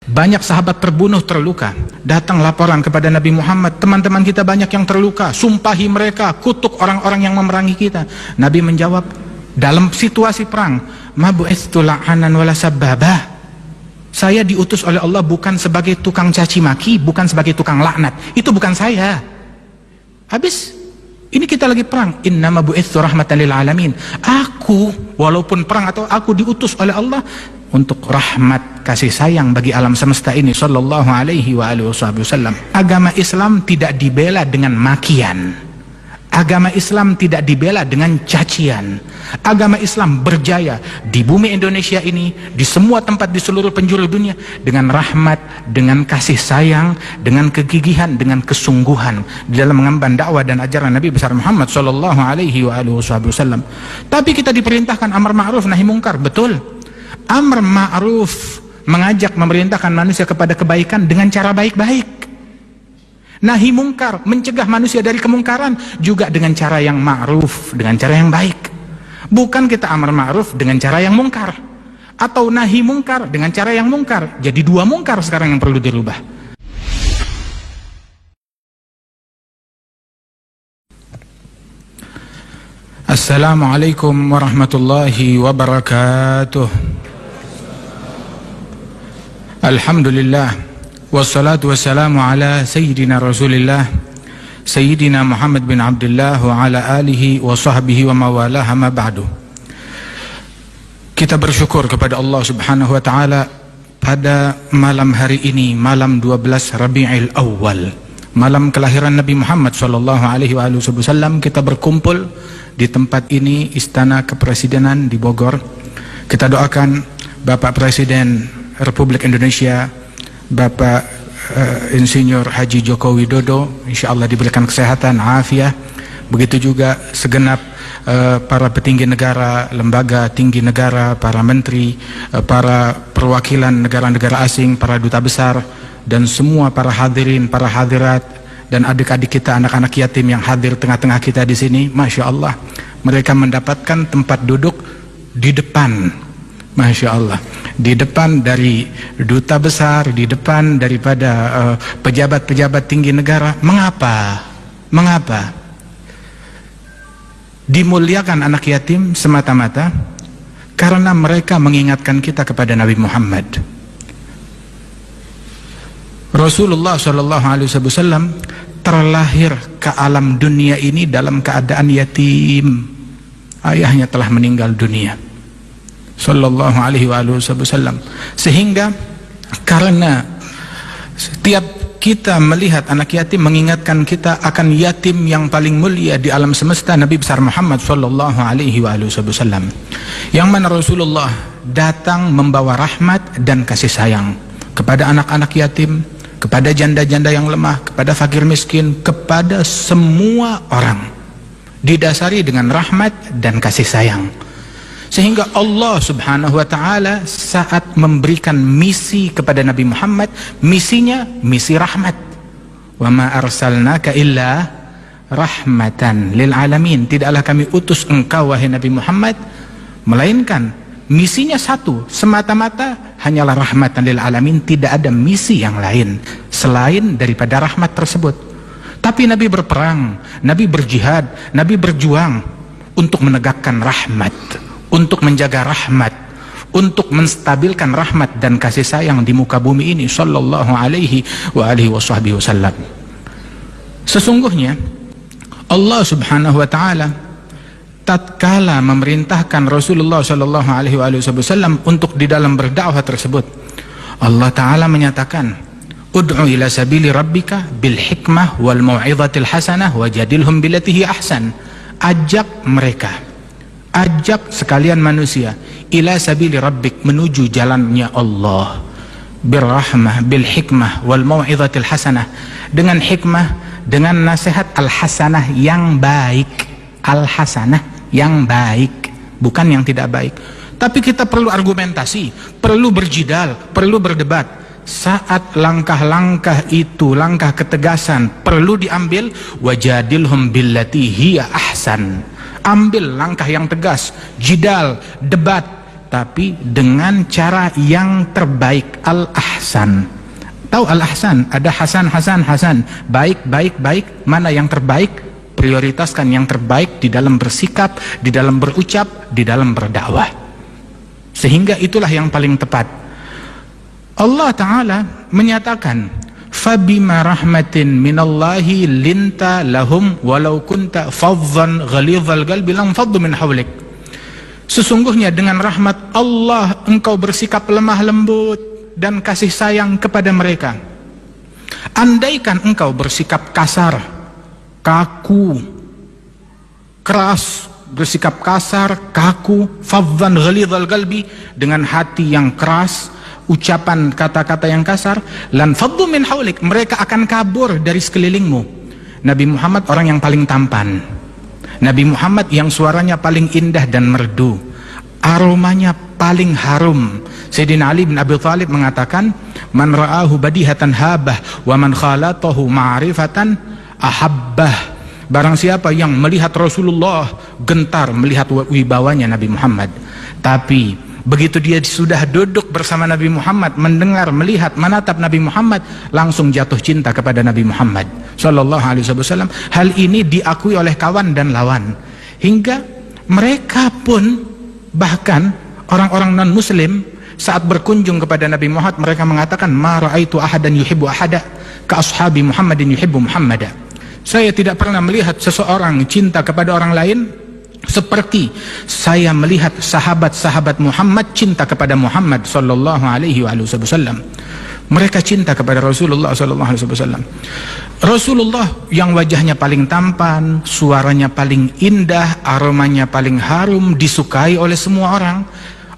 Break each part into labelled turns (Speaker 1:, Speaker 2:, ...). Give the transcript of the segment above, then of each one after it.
Speaker 1: Banyak sahabat terbunuh, terluka. Datang laporan kepada Nabi Muhammad, teman-teman kita banyak yang terluka, sumpahi mereka, kutuk orang-orang yang memerangi kita. Nabi menjawab, dalam situasi perang, ma bu'istu la'anan wala sabbabah. Saya diutus oleh Allah bukan sebagai tukang caci maki, bukan sebagai tukang laknat. Itu bukan saya. Habis, ini kita lagi perang. Innama bu'itsu rahmatan lil alamin. Aku, walaupun perang atau aku diutus oleh Allah untuk rahmat kasih sayang bagi alam semesta ini. Sallallahu alaihi wa alihi wasallam. Agama Islam tidak dibela dengan makian. Agama Islam tidak dibela dengan cacian. Agama Islam berjaya di bumi Indonesia ini, di semua tempat di seluruh penjuru dunia, dengan rahmat, dengan kasih sayang, dengan kegigihan, dengan kesungguhan di dalam mengemban dakwah dan ajaran Nabi besar Muhammad sallallahu alaihi wa alihi wasallam. Tapi kita diperintahkan amar ma'ruf nahi mungkar, betul. Amar ma'ruf, mengajak, memerintahkan manusia kepada kebaikan dengan cara baik-baik. Nahi mungkar, mencegah manusia dari kemungkaran juga dengan cara yang ma'ruf, dengan cara yang baik. Bukan kita amar ma'ruf dengan cara yang mungkar, atau nahi mungkar dengan cara yang mungkar. Jadi dua mungkar sekarang yang perlu dirubah. Assalamualaikum warahmatullahi wabarakatuh. Alhamdulillah, wassalatu wassalamu ala sayyidina rasulillah, sayyidina Muhammad bin Abdullah wa ala alihi wa sahbihi wa mawalah, ma ba'du. Kita bersyukur kepada Allah subhanahu wa ta'ala pada malam hari ini, malam 12 Rabi'il Awal, malam kelahiran Nabi Muhammad sallallahu alaihi wasallam. Kita berkumpul di tempat ini, Istana Kepresidenan di Bogor. Kita doakan Bapak Presiden Republik Indonesia, Bapak Insinyur Haji Joko Widodo, insya Allah diberikan kesehatan, afiat. Begitu juga segenap para petinggi negara, lembaga tinggi negara, para menteri, para perwakilan negara-negara asing, para duta besar, dan semua para hadirin, para hadirat, dan adik-adik kita, anak-anak yatim yang hadir tengah-tengah kita di sini. Masya Allah, mereka mendapatkan tempat duduk di depan. Masya Allah, di depan dari duta besar, di depan daripada pejabat-pejabat tinggi negara. Mengapa? Mengapa? Dimuliakan anak yatim semata-mata karena mereka mengingatkan kita kepada Nabi Muhammad. Rasulullah SAW terlahir ke alam dunia ini dalam keadaan yatim. Ayahnya telah meninggal dunia, sallallahu alaihi wasallam. Sehingga karena setiap kita melihat anak yatim mengingatkan kita akan yatim yang paling mulia di alam semesta, Nabi besar Muhammad sallallahu alaihi wasallam, yang mana Rasulullah datang membawa rahmat dan kasih sayang kepada anak-anak yatim, kepada janda-janda yang lemah, kepada fakir miskin, kepada semua orang, didasari dengan rahmat dan kasih sayang. Sehingga Allah subhanahu wa ta'ala saat memberikan misi kepada Nabi Muhammad, misinya misi rahmat. Wa ma arsalnaka illa rahmatan lil alamin. Tidaklah kami utus engkau wahai Nabi Muhammad, melainkan misinya satu, semata-mata hanyalah rahmatan lil alamin. Tidak ada misi yang lain selain daripada rahmat tersebut. Tapi Nabi berperang, Nabi berjihad, Nabi berjuang untuk menegakkan rahmat, untuk menjaga rahmat, untuk menstabilkan rahmat dan kasih sayang di muka bumi ini, sallallahu alaihi wa alihi wasallam. Sesungguhnya Allah subhanahu wa ta'ala tatkala memerintahkan Rasulullah sallallahu alaihi wasallam untuk di dalam berdakwah tersebut, Allah ta'ala menyatakan, ud'u ila sabili rabbika bil hikmah wal mau'izatil hasanah wajadilhum billati hi ahsan. Ajak mereka, ajak sekalian manusia, ila sabili rabbik, menuju jalannya Allah, birrahmah, bil hikmah wal mau'izatil hasanah, dengan hikmah, dengan nasihat al hasanah yang baik. Al hasanah yang baik, bukan yang tidak baik. Tapi kita perlu argumentasi, perlu berjidal, perlu berdebat. Saat langkah-langkah itu, langkah ketegasan perlu diambil, wajadilhum billati hiya ahsan. Ambil langkah yang tegas, jidal, debat, tapi dengan cara yang terbaik, al-ahsan. Tahu al-ahsan? Ada hasan, baik, mana yang terbaik? Prioritaskan yang terbaik di dalam bersikap, di dalam berucap, di dalam berdakwah, sehingga itulah yang paling tepat. Allah Ta'ala menyatakan, fabima rahmatin minallahi linta lahum walau kunta faddan ghalidhal qalbi lam faddu min hawlik. Sesungguhnya dengan rahmat Allah engkau bersikap lemah lembut dan kasih sayang kepada mereka. Andaikan engkau bersikap kasar, kaku, keras, bersikap kasar, kaku, faddan ghalidhal qalbi, dengan hati yang keras, ucapan kata-kata yang kasar, lan faddu min haulik, mereka akan kabur dari sekelilingmu. Nabi Muhammad orang yang paling tampan, Nabi Muhammad yang suaranya paling indah dan merdu, aromanya paling harum. Sayyidina Ali bin Abi Thalib mengatakan, man ra'ahu badihatan habah wa man khalatahu ma'rifatan ahabbah. Barang siapa yang melihat Rasulullah gentar melihat wibawanya Nabi Muhammad, tapi begitu dia sudah duduk bersama Nabi Muhammad, mendengar, melihat, menatap Nabi Muhammad, langsung jatuh cinta kepada Nabi Muhammad sallallahu alaihi wasallam. Hal ini diakui oleh kawan dan lawan, hingga mereka pun, bahkan orang-orang non muslim, saat berkunjung kepada Nabi Muhammad, mereka mengatakan, ma ra'aitu ahadan yuhibbu ahada ka ashabi Muhammadin yuhibbu Muhammada. Saya tidak pernah melihat seseorang cinta kepada orang lain seperti saya melihat sahabat-sahabat Muhammad cinta kepada Muhammad sallallahu alaihi wasallam. Mereka cinta kepada Rasulullah sallallahu alaihi wasallam. Rasulullah yang wajahnya paling tampan, suaranya paling indah, aromanya paling harum, disukai oleh semua orang.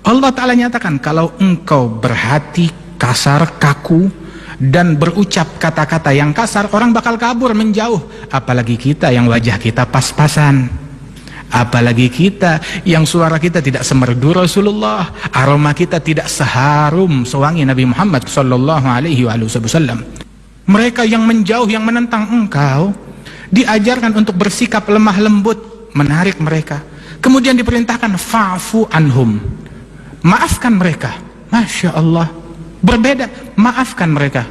Speaker 1: Allah Ta'ala nyatakan, kalau engkau berhati kasar, kaku, dan berucap kata-kata yang kasar, orang bakal kabur, menjauh. Apalagi kita yang wajah kita pas-pasan, apalagi kita yang suara kita tidak semerdu Rasulullah, aroma kita tidak seharum sewangi Nabi Muhammad sallallahu alaihi wasallam. Mereka yang menjauh, yang menentang engkau, diajarkan untuk bersikap lemah lembut, menarik mereka. Kemudian diperintahkan fa'fu anhum, maafkan mereka. Masya Allah, berbeda, maafkan mereka.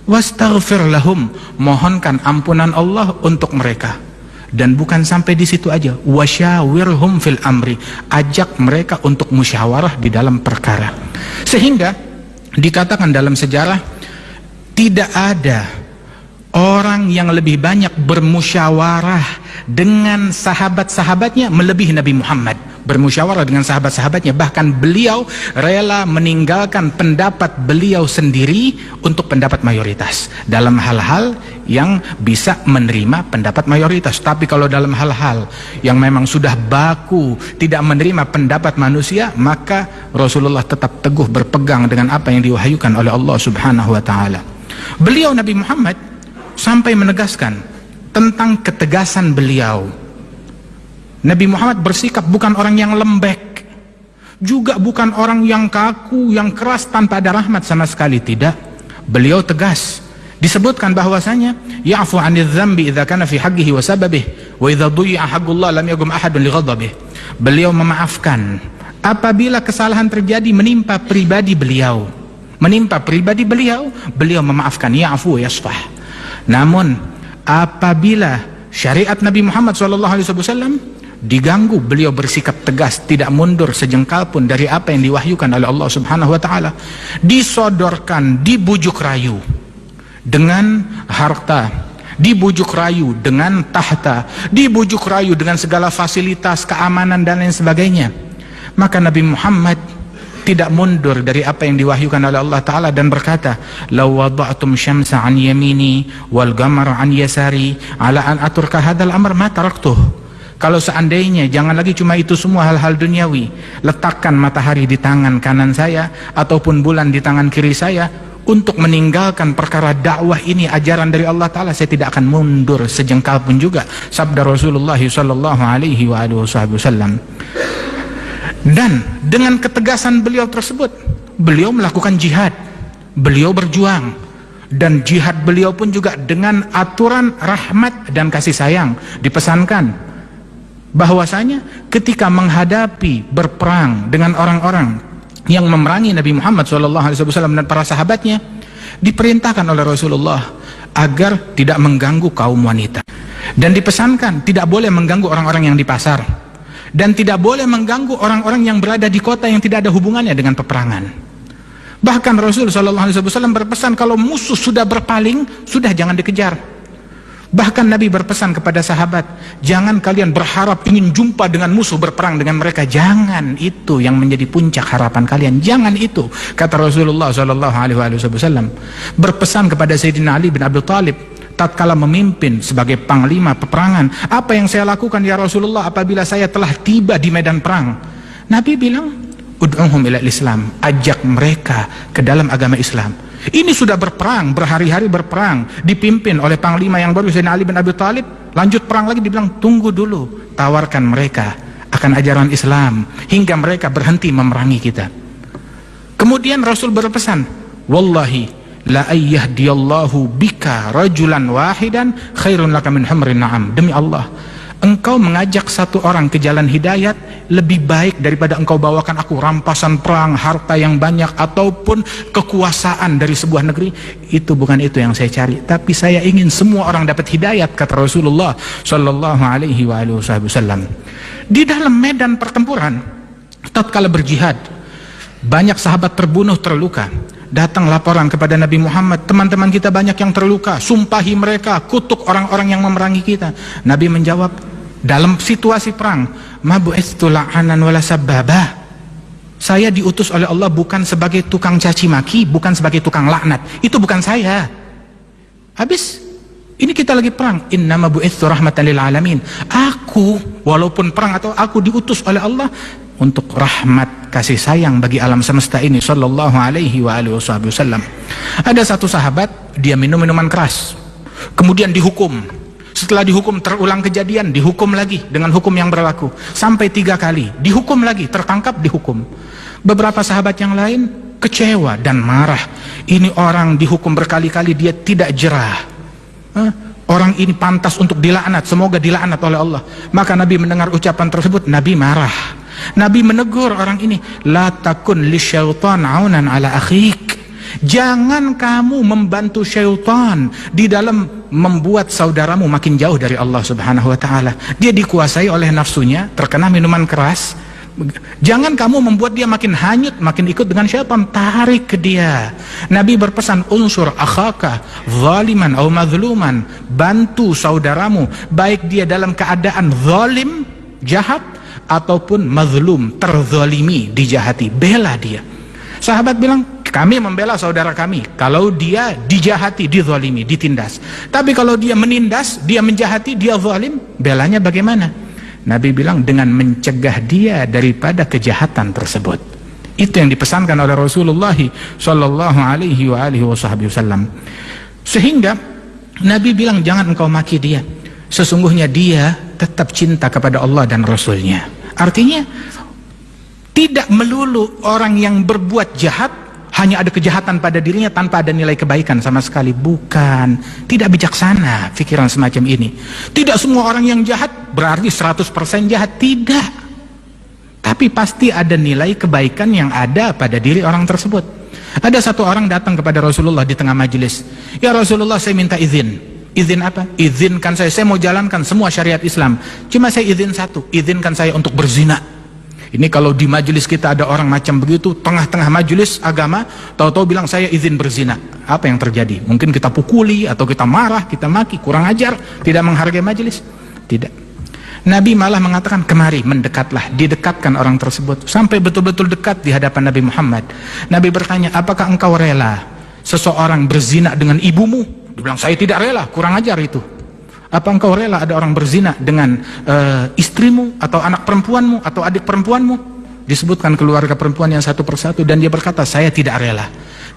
Speaker 1: Wastaghfir lahum, mohonkan ampunan Allah untuk mereka. Dan bukan sampai di situ aja, wasyawirhum fil amri, ajak mereka untuk musyawarah di dalam perkara. Sehingga dikatakan dalam sejarah, tidak ada orang yang lebih banyak bermusyawarah dengan sahabat-sahabatnya melebihi Nabi Muhammad. Bermusyawarah dengan sahabat-sahabatnya, bahkan beliau rela meninggalkan pendapat beliau sendiri untuk pendapat mayoritas dalam hal-hal yang bisa menerima pendapat mayoritas. Tapi kalau dalam hal-hal yang memang sudah baku tidak menerima pendapat manusia, maka Rasulullah tetap teguh berpegang dengan apa yang diwahyukan oleh Allah Subhanahu wa taala. Beliau Nabi Muhammad sampai menegaskan tentang ketegasan beliau. Nabi Muhammad bersikap bukan orang yang lembek, juga bukan orang yang kaku, yang keras tanpa ada rahmat sama sekali, tidak. Beliau tegas. Disebutkan bahwasanya ya'fu 'anil dzambi idza kana fi haqqihi wa sababihi wa idza du'i'a haqqullah lam yaqum ahadun li ghadabihi. Beliau memaafkan apabila kesalahan terjadi menimpa pribadi beliau. Beliau memaafkan, ya'fu yasfah. Namun apabila syariat Nabi Muhammad SAW diganggu, beliau bersikap tegas, tidak mundur sejengkal pun dari apa yang diwahyukan oleh Allah Subhanahu wa taala. Disodorkan, dibujuk rayu dengan harta, dibujuk rayu dengan tahta, dibujuk rayu dengan segala fasilitas, keamanan dan lain sebagainya. Maka Nabi Muhammad tidak mundur dari apa yang diwahyukan oleh Allah Ta'ala dan berkata, law wada'tum syamsa an yamini wal qamara an yasari ala an aturka hadzal amr ma taraktuh. Kalau seandainya, jangan lagi cuma itu semua hal-hal duniawi, letakkan matahari di tangan kanan saya ataupun bulan di tangan kiri saya untuk meninggalkan perkara dakwah ini, ajaran dari Allah Ta'ala, saya tidak akan mundur sejengkal pun juga. Sabda Rasulullah sallallahu alaihi wasallam. Dan dengan ketegasan beliau tersebut, beliau melakukan jihad, beliau berjuang, dan jihad beliau pun juga dengan aturan rahmat dan kasih sayang. Dipesankan, bahwasanya ketika menghadapi berperang dengan orang-orang yang memerangi Nabi Muhammad SAW dan para sahabatnya, diperintahkan oleh Rasulullah agar tidak mengganggu kaum wanita, dan dipesankan tidak boleh mengganggu orang-orang yang di pasar, dan tidak boleh mengganggu orang-orang yang berada di kota yang tidak ada hubungannya dengan peperangan. Bahkan Rasulullah SAW berpesan kalau musuh sudah berpaling, sudah jangan dikejar. Bahkan Nabi berpesan kepada sahabat, jangan kalian berharap ingin jumpa dengan musuh berperang dengan mereka. Jangan itu yang menjadi puncak harapan kalian. Jangan itu, kata Rasulullah SAW. Berpesan kepada Sayyidina Ali bin Abi Thalib tatkala memimpin sebagai panglima peperangan, apa yang saya lakukan ya Rasulullah apabila saya telah tiba di medan perang? Nabi bilang, ud'uhum ila Islam, ajak mereka ke dalam agama Islam. Ini sudah berperang, berhari-hari berperang, dipimpin oleh panglima yang baru Sayyidina Ali bin Abi Thalib. Lanjut perang lagi, dibilang tunggu dulu, tawarkan mereka akan ajaran Islam hingga mereka berhenti memerangi kita. Kemudian Rasul berpesan, wallahi la ayyahdiyallahu bika rajulan wahidan khairun laka min humrin na'am. Demi Allah, engkau mengajak satu orang ke jalan hidayat lebih baik daripada engkau bawakan aku rampasan perang, harta yang banyak, ataupun kekuasaan dari sebuah negeri. Itu bukan itu yang saya cari, tapi saya ingin semua orang dapat hidayat, kata Rasulullah Shallallahu Alaihi Wasallam. Di dalam medan pertempuran tatkala berjihad, banyak sahabat terbunuh, terluka. Datang laporan kepada Nabi Muhammad, teman-teman kita banyak yang terluka, sumpahi mereka, kutuk orang-orang yang memerangi kita. Nabi menjawab dalam situasi perang, ma bu'istu la'anan wala sabbaba. Saya diutus oleh Allah bukan sebagai tukang caci maki, bukan sebagai tukang laknat. Itu bukan saya. Habis ini kita lagi perang, innama bu'istu rahmatan lil alamin. Aku walaupun perang atau aku diutus oleh Allah untuk rahmat kasih sayang bagi alam semesta ini, sallallahu alaihi wasallam. Ada satu sahabat, dia minum minuman keras, kemudian dihukum. Setelah dihukum, terulang kejadian, dihukum lagi dengan hukum yang berlaku sampai 3 kali, dihukum lagi, tertangkap, dihukum. Beberapa sahabat yang lain kecewa dan marah, ini orang dihukum berkali-kali dia tidak jerah. Orang ini pantas untuk dilaknat, semoga dilaknat oleh Allah. Maka Nabi mendengar ucapan tersebut, Nabi marah. Nabi menegur orang ini, la takun lisyaitan aunan ala akhik. Jangan kamu membantu syaitan di dalam membuat saudaramu makin jauh dari Allah Subhanahu wa taala. Dia dikuasai oleh nafsunya, terkena minuman keras. Jangan kamu membuat dia makin hanyut, makin ikut dengan syaitan, tarik ke dia. Nabi berpesan, unsur akhaka zaliman atau mazluman, bantu saudaramu baik dia dalam keadaan zalim, jahat, ataupun mazlum, terzalimi, dijahati, bela dia. Sahabat bilang, kami membela saudara kami kalau dia dijahati, dizalimi, ditindas. Tapi kalau dia menindas, dia menjahati, dia zalim, belanya bagaimana? Nabi bilang, dengan mencegah dia daripada kejahatan tersebut. Itu yang dipesankan oleh Rasulullah Shallallahu Alaihi Wasallam. Sehingga Nabi bilang, jangan engkau maki dia, sesungguhnya dia tetap cinta kepada Allah dan Rasulnya. Artinya tidak melulu orang yang berbuat jahat hanya ada kejahatan pada dirinya tanpa ada nilai kebaikan sama sekali. Bukan, tidak bijaksana pikiran semacam ini. Tidak semua orang yang jahat berarti 100% jahat, tidak. Tapi pasti ada nilai kebaikan yang ada pada diri orang tersebut. Ada satu orang datang kepada Rasulullah di tengah majelis, ya Rasulullah, saya minta izin. Izin apa? Izinkan saya mau jalankan semua syariat Islam. Cuma saya izin satu, izinkan saya untuk berzina. Ini kalau di majelis kita ada orang macam begitu, tengah-tengah majelis agama, tahu-tahu bilang saya izin berzina. Apa yang terjadi? Mungkin kita pukuli, atau kita marah, kita maki, kurang ajar, tidak menghargai majelis. Tidak. Nabi malah mengatakan, kemari, mendekatlah. Didekatkan orang tersebut sampai betul-betul dekat di hadapan Nabi Muhammad. Nabi bertanya, apakah engkau rela seseorang berzina dengan ibumu? Dia bilang, saya tidak rela, kurang ajar itu. Apa engkau rela ada orang berzina dengan istrimu, atau anak perempuanmu, atau adik perempuanmu? Disebutkan keluarga perempuan yang satu persatu, dan dia berkata, saya tidak rela.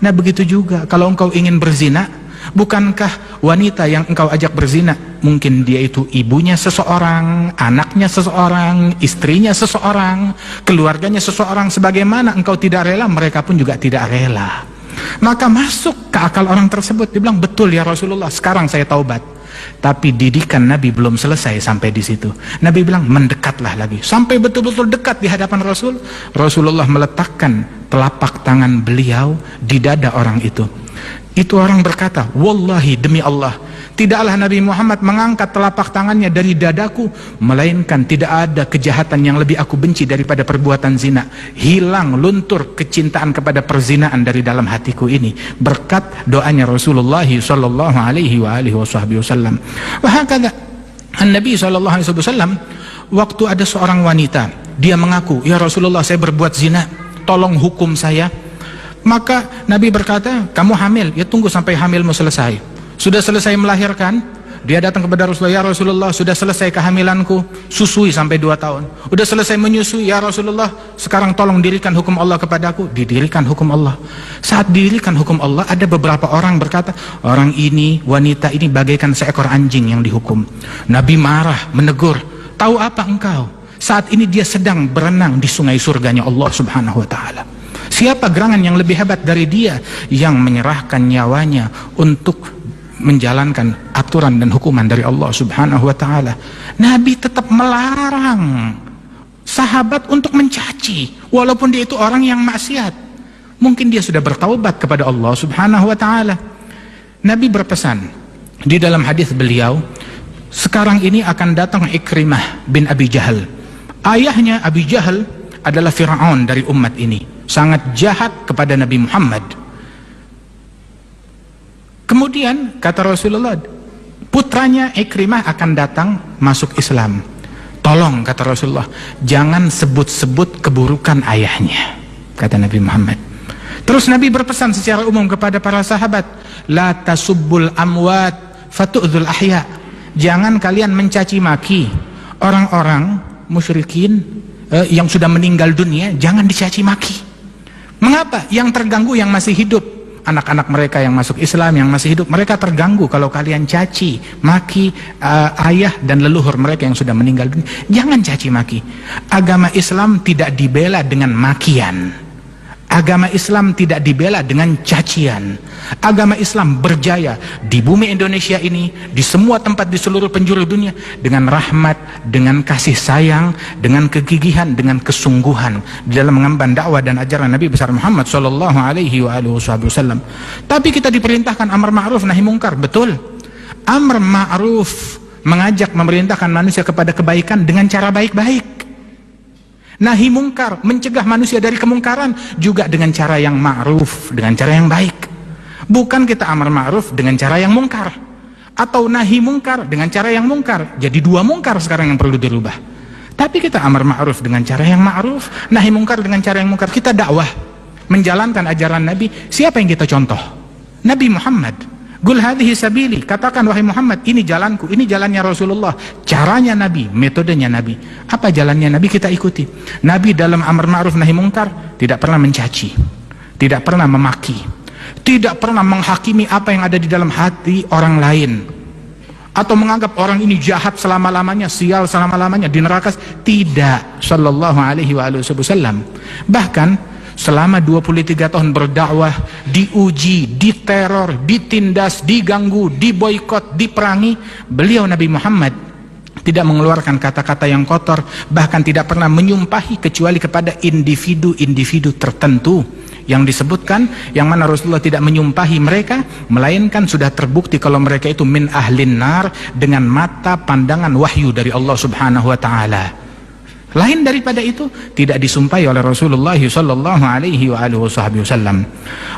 Speaker 1: Nah begitu juga kalau engkau ingin berzina, bukankah wanita yang engkau ajak berzina, mungkin dia itu ibunya seseorang, anaknya seseorang, istrinya seseorang, keluarganya seseorang. Sebagaimana engkau tidak rela, mereka pun juga tidak rela. Maka masuk ke akal orang tersebut. Dia bilang, betul ya Rasulullah, sekarang saya taubat. Tapi didikan Nabi belum selesai sampai di situ. Nabi bilang, mendekatlah lagi. Sampai betul-betul dekat di hadapan Rasul. Rasulullah meletakkan telapak tangan beliau di dada orang itu. Itu orang berkata, wallahi, demi Allah, tidaklah Nabi Muhammad mengangkat telapak tangannya dari dadaku, melainkan tidak ada kejahatan yang lebih aku benci daripada perbuatan zina. Hilang, luntur kecintaan kepada perzinaan dari dalam hatiku ini, berkat doanya Rasulullah sallallahu alaihi wa alihi wasallam. Wahakala Nabi sallallahu alaihi wasallam, waktu ada seorang wanita, dia mengaku, ya Rasulullah, saya berbuat zina, tolong hukum saya. Maka Nabi berkata, kamu hamil, ya tunggu sampai hamilmu selesai. Sudah selesai melahirkan, dia datang kepada Rasulullah, ya Rasulullah, sudah selesai kehamilanku, susui sampai 2 tahun. Udah selesai menyusui, ya Rasulullah, sekarang tolong dirikan hukum Allah kepadaku. Didirikan hukum Allah. Saat didirikan hukum Allah, ada beberapa orang berkata, orang ini, wanita ini bagaikan seekor anjing yang dihukum. Nabi marah, menegur, tahu apa engkau? Saat ini dia sedang berenang di sungai surganya Allah subhanahu wa ta'ala. Siapa gerangan yang lebih hebat dari dia yang menyerahkan nyawanya untuk menjalankan aturan dan hukuman dari Allah subhanahu wa ta'ala. Nabi tetap melarang sahabat untuk mencaci, walaupun dia itu orang yang maksiat. Mungkin dia sudah bertaubat kepada Allah subhanahu wa ta'ala. Nabi berpesan di dalam hadis beliau, sekarang ini akan datang Ikrimah bin Abi Jahal. Ayahnya Abi Jahal adalah Fir'aun dari umat ini, sangat jahat kepada Nabi Muhammad. Kemudian kata Rasulullah, putranya Ikrimah akan datang masuk Islam. Tolong, kata Rasulullah, jangan sebut-sebut keburukan ayahnya, kata Nabi Muhammad. Terus Nabi berpesan secara umum kepada para sahabat, la tasubbul amwat fatu'dzul ahya. Jangan kalian mencaci maki orang-orang musyrikin yang sudah meninggal dunia, jangan dicaci maki. Mengapa? Yang terganggu yang masih hidup, anak-anak mereka yang masuk Islam, yang masih hidup, mereka terganggu kalau kalian caci maki ayah dan leluhur mereka yang sudah meninggal dunia. Jangan caci maki. Agama Islam tidak dibela dengan makian. Agama Islam tidak dibela dengan cacian. Agama Islam berjaya di bumi Indonesia ini, di semua tempat di seluruh penjuru dunia, dengan rahmat, dengan kasih sayang, dengan kegigihan, dengan kesungguhan di dalam mengemban dakwah dan ajaran Nabi besar Muhammad sallallahu alaihi wasallam. Tapi kita diperintahkan amar ma'ruf nahi mungkar, betul. Amar ma'ruf, mengajak, memerintahkan manusia kepada kebaikan dengan cara baik-baik. Nahi mungkar, mencegah manusia dari kemungkaran juga dengan cara yang ma'ruf, dengan cara yang baik. Bukan kita amar ma'ruf dengan cara yang mungkar, atau nahi mungkar dengan cara yang mungkar. Jadi 2 mungkar sekarang yang perlu dirubah. Tapi kita amar ma'ruf dengan cara yang ma'ruf, nahi mungkar dengan cara yang mungkar. Kita dakwah, menjalankan ajaran Nabi. Siapa yang kita contoh? Nabi Muhammad. Qul hadhihi sabili, katakan wahai Muhammad, ini jalanku, ini jalannya Rasulullah, caranya Nabi, metodenya Nabi. Apa jalannya Nabi, kita ikuti. Nabi dalam amar ma'ruf nahi mungkar tidak pernah mencaci, tidak pernah memaki, tidak pernah menghakimi apa yang ada di dalam hati orang lain, atau menganggap orang ini jahat selama-lamanya, sial selama-lamanya di neraka. Tidak, sallallahu alaihi wasallam. Bahkan selama 23 tahun berdakwah, diuji, diteror, ditindas, diganggu, diboikot, diperangi, beliau Nabi Muhammad tidak mengeluarkan kata-kata yang kotor, bahkan tidak pernah menyumpahi kecuali kepada individu-individu tertentu yang disebutkan, yang mana Rasulullah tidak menyumpahi mereka, melainkan sudah terbukti kalau mereka itu min ahlin nar dengan mata pandangan wahyu dari Allah subhanahu wa ta'ala. Lain daripada itu tidak disumpahi oleh Rasulullah sallallahu alaihi wasallam.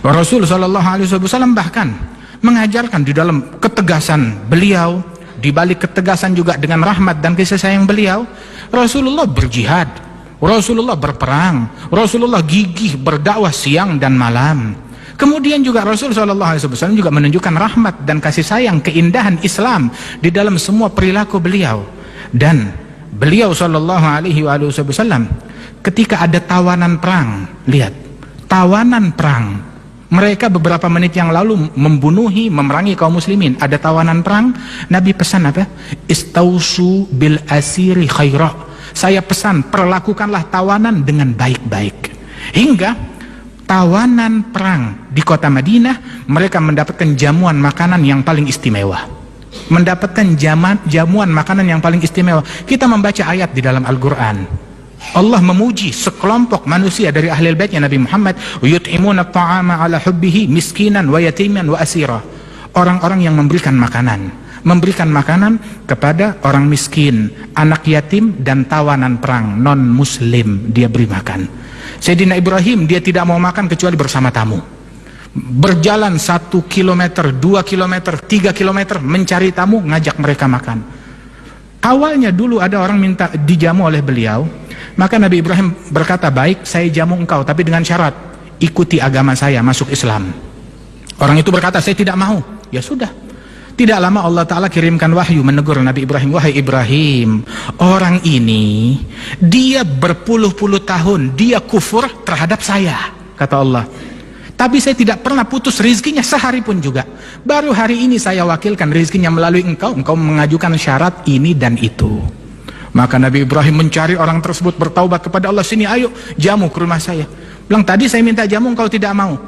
Speaker 1: Rasul sallallahu alaihi wasallam bahkan mengajarkan di dalam ketegasan beliau, di balik ketegasan juga dengan rahmat dan kasih sayang beliau, Rasulullah berjihad, Rasulullah berperang, Rasulullah gigih berdakwah siang dan malam. Kemudian juga Rasul sallallahu alaihi wasallam juga menunjukkan rahmat dan kasih sayang, keindahan Islam di dalam semua perilaku beliau. Dan beliau sallallahu alaihi wasallam ketika ada tawanan perang, lihat, tawanan perang, mereka beberapa menit yang lalu membunuhi, memerangi kaum muslimin, ada tawanan perang, Nabi pesan apa? Istausu bil asiri khaira. Saya pesan, perlakukanlah tawanan dengan baik-baik. Hingga tawanan perang di kota Madinah, mereka mendapatkan jamuan makanan yang paling istimewa. Mendapatkan jamuan makanan yang paling istimewa. Kita membaca ayat di dalam Al-Quran, Allah memuji sekelompok manusia dari ahli baitnya Nabi Muhammad, yut'imuna at-ta'ama ala hubbihi miskinan wa yatiman wa asira. Orang-orang yang memberikan makanan kepada orang miskin, anak yatim, dan tawanan perang non muslim, dia beri makan. Sayyidina Ibrahim, dia tidak mau makan kecuali bersama tamu. Berjalan 1 kilometer, 2 kilometer, 3 kilometer mencari tamu, ngajak mereka makan. Awalnya dulu ada orang minta dijamu oleh beliau, maka Nabi Ibrahim berkata, baik, saya jamu engkau, tapi dengan syarat ikuti agama saya, masuk Islam. Orang itu berkata, saya tidak mau. Ya sudah. Tidak lama Allah Ta'ala kirimkan wahyu menegur Nabi Ibrahim, wahai Ibrahim, orang ini dia berpuluh-puluh tahun dia kufur terhadap saya, kata Allah, tapi saya tidak pernah putus rizkinya sehari pun juga. Baru hari ini saya wakilkan rizkinya melalui engkau mengajukan syarat ini dan itu. Maka Nabi Ibrahim mencari orang tersebut, bertaubat kepada Allah, sini ayo jamu ke rumah saya. Bilang, tadi saya minta jamu engkau tidak mau,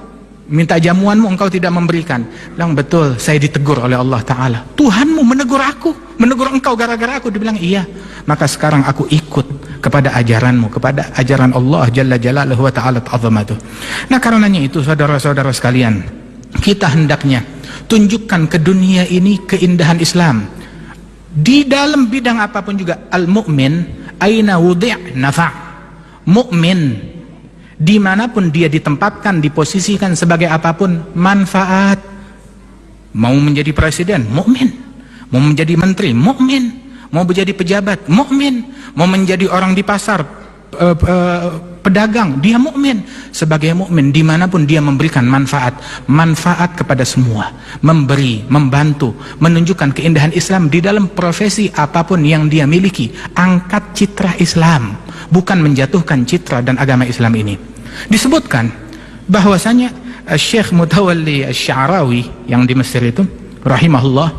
Speaker 1: minta jamuanmu engkau tidak memberikan. Bilang, betul, saya ditegur oleh Allah Ta'ala. Tuhanmu menegur aku, menegur engkau gara-gara aku. Dibilang, iya. Maka sekarang aku ikut kepada ajaranmu, kepada ajaran Allah Jalla Jalaluhu wa Ta'ala ta'azamatuh. Nah, karenanya itu saudara-saudara sekalian, kita hendaknya tunjukkan ke dunia ini keindahan Islam. Di dalam bidang apapun juga, al-mu'min aina wudi' nafa'. Mu'min dimanapun dia ditempatkan, diposisikan sebagai apapun, manfaat. Mau menjadi presiden, mukmin. Mau menjadi menteri, mukmin. Mau menjadi pejabat, mukmin. Mau menjadi orang di pasar, pedagang, dia mukmin. Sebagai mukmin dimanapun dia memberikan manfaat kepada semua, memberi, membantu, menunjukkan keindahan Islam di dalam profesi apapun yang dia miliki. Angkat citra Islam, bukan menjatuhkan citra dan agama Islam ini. Disebutkan bahwasanya Syekh Mutawalli Asy-Sya'rawi yang di Mesir itu rahimahullah,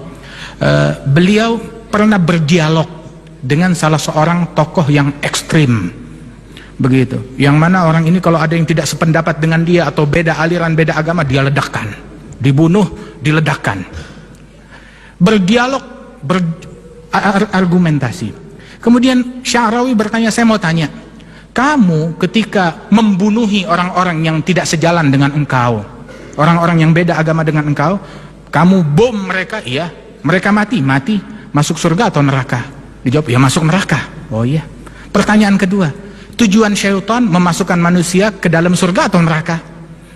Speaker 1: beliau pernah berdialog dengan salah seorang tokoh yang ekstrim begitu, yang mana orang ini kalau ada yang tidak sependapat dengan dia atau beda aliran, beda agama, dia ledakkan, dibunuh, diledakkan. Berdialog, berargumentasi. Kemudian Sya'rawi bertanya, saya mau tanya, kamu ketika membunuhi orang-orang yang tidak sejalan dengan engkau, orang-orang yang beda agama dengan engkau, kamu bom mereka, iya, mereka mati, masuk surga atau neraka? Dijawab, ya masuk neraka. Oh iya. Pertanyaan kedua, tujuan syaitan memasukkan manusia ke dalam surga atau neraka?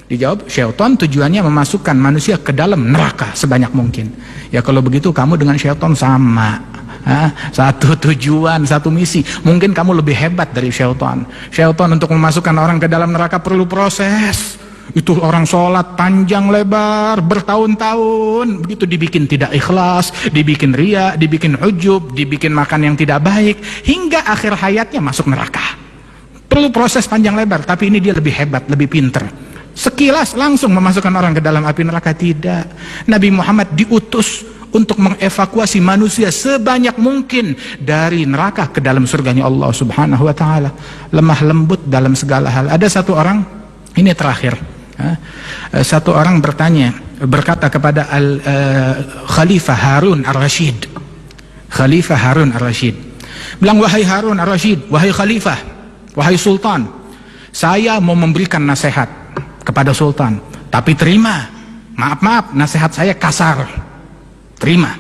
Speaker 1: Dijawab, syaitan tujuannya memasukkan manusia ke dalam neraka sebanyak mungkin. Ya kalau begitu kamu dengan syaitan sama. Satu tujuan, satu misi. Mungkin kamu lebih hebat dari syaitan. Syaitan untuk memasukkan orang ke dalam neraka perlu proses. Itu orang sholat panjang lebar bertahun-tahun, begitu dibikin tidak ikhlas, dibikin riya, dibikin ujub, dibikin makan yang tidak baik, hingga akhir hayatnya masuk neraka. Perlu proses panjang lebar. Tapi ini dia lebih hebat, lebih pinter. Sekilas langsung memasukkan orang ke dalam api neraka, tidak. Nabi Muhammad diutus untuk mengevakuasi manusia sebanyak mungkin dari neraka ke dalam surganya Allah Subhanahu wa Ta'ala. Lemah lembut dalam segala hal. Ada satu orang, ini terakhir, satu orang berkata kepada Khalifah Harun Ar-Rashid, Khalifah Harun Ar-Rashid bilang, wahai Harun Ar-Rashid, wahai Khalifah, wahai Sultan, saya mau memberikan nasihat kepada Sultan, tapi terima, maaf, nasihat saya kasar, terima.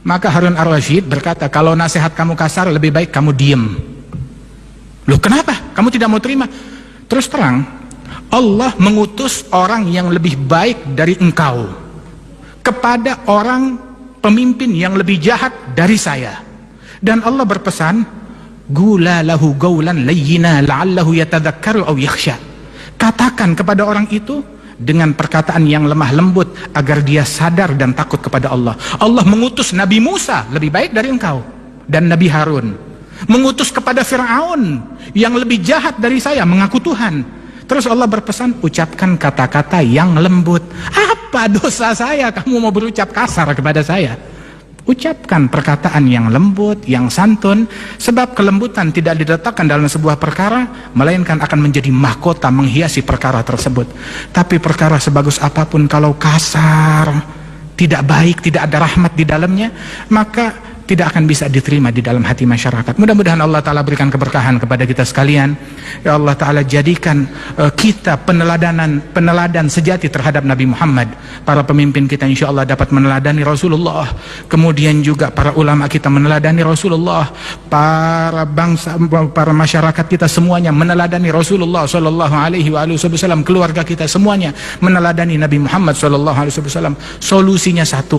Speaker 1: Maka Harun Ar-Rashid berkata, kalau nasihat kamu kasar, lebih baik kamu diem. Loh kenapa? Kamu tidak mau terima? Terus terang, Allah mengutus orang yang lebih baik dari engkau kepada orang pemimpin yang lebih jahat dari saya. Dan Allah berpesan, gula lahu gaulan layyina la'allahu yatadzakkaru aw yakhsha. Katakan kepada orang itu dengan perkataan yang lemah lembut agar dia sadar dan takut kepada Allah. Allah mengutus Nabi Musa lebih baik dari engkau, dan Nabi Harun mengutus kepada Fir'aun yang lebih jahat dari saya, mengaku Tuhan. Terus Allah berpesan, ucapkan kata-kata yang lembut. Apa dosa saya kamu mau berucap kasar kepada saya? Ucapkan perkataan yang lembut, yang santun, sebab kelembutan tidak diletakkan dalam sebuah perkara, melainkan akan menjadi mahkota menghiasi perkara tersebut. Tapi perkara sebagus apapun kalau kasar, tidak baik, tidak ada rahmat di dalamnya, maka tidak akan bisa diterima di dalam hati masyarakat. Mudah-mudahan Allah Ta'ala berikan keberkahan kepada kita sekalian. Ya Allah Ta'ala, jadikan kita peneladan sejati terhadap Nabi Muhammad. Para pemimpin kita insya Allah dapat meneladani Rasulullah. Kemudian juga para ulama kita meneladani Rasulullah. Para bangsa, para masyarakat kita semuanya meneladani Rasulullah Sallallahu Alaihi Wasallam. Keluarga kita semuanya meneladani Nabi Muhammad Sallallahu Alaihi Wasallam. Solusinya satu,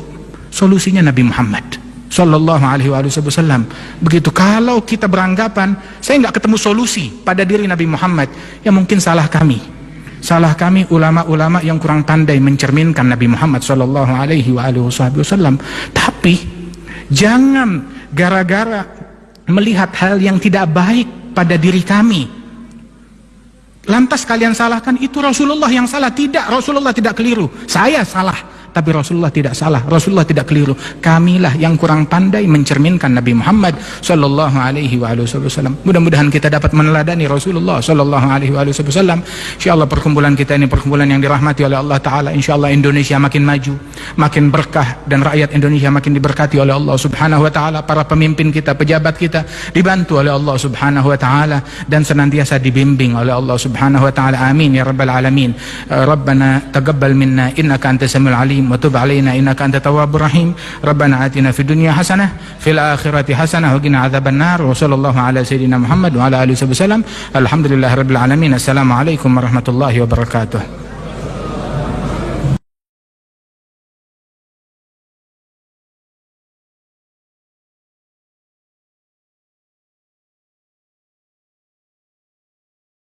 Speaker 1: solusinya Nabi Muhammad Sallallahu Alaihi Wasallam. Begitu. Kalau kita beranggapan saya nggak ketemu solusi pada diri Nabi Muhammad, ya mungkin salah kami ulama-ulama yang kurang pandai mencerminkan Nabi Muhammad Sallallahu Alaihi Wasallam. Tapi jangan gara-gara melihat hal yang tidak baik pada diri kami lantas kalian salahkan itu Rasulullah yang salah. Tidak, Rasulullah tidak keliru, saya salah. Tapi Rasulullah tidak salah, Rasulullah tidak keliru. Kamilah yang kurang pandai mencerminkan Nabi Muhammad Sallallahu Alaihi Wasallam. Mudah-mudahan kita dapat meneladani Rasulullah Sallallahu Alaihi Wasallam. InsyaAllah perkumpulan kita ini perkumpulan yang dirahmati oleh Allah Ta'ala. InsyaAllah Indonesia makin maju, makin berkah, dan rakyat Indonesia makin diberkati oleh Allah Subhanahu Wa Ta'ala. Para pemimpin kita, pejabat kita dibantu oleh Allah Subhanahu Wa Ta'ala dan senantiasa dibimbing oleh Allah Subhanahu Wa Ta'ala. Amin ya Rabbal Alamin. Rabbana taqabbal minna innaka antas samiul alim wa tub alaina innaka antat tawwabur rahim. Rabbana atina fid dunya hasanah fil akhirati hasanah wa qina adzabannar. Wa sallallahu ala sayyidina Muhammad wa ala alihi wasallam. Alhamdulillahirabbil alamin. Assalamualaikum warahmatullahi wabarakatuh.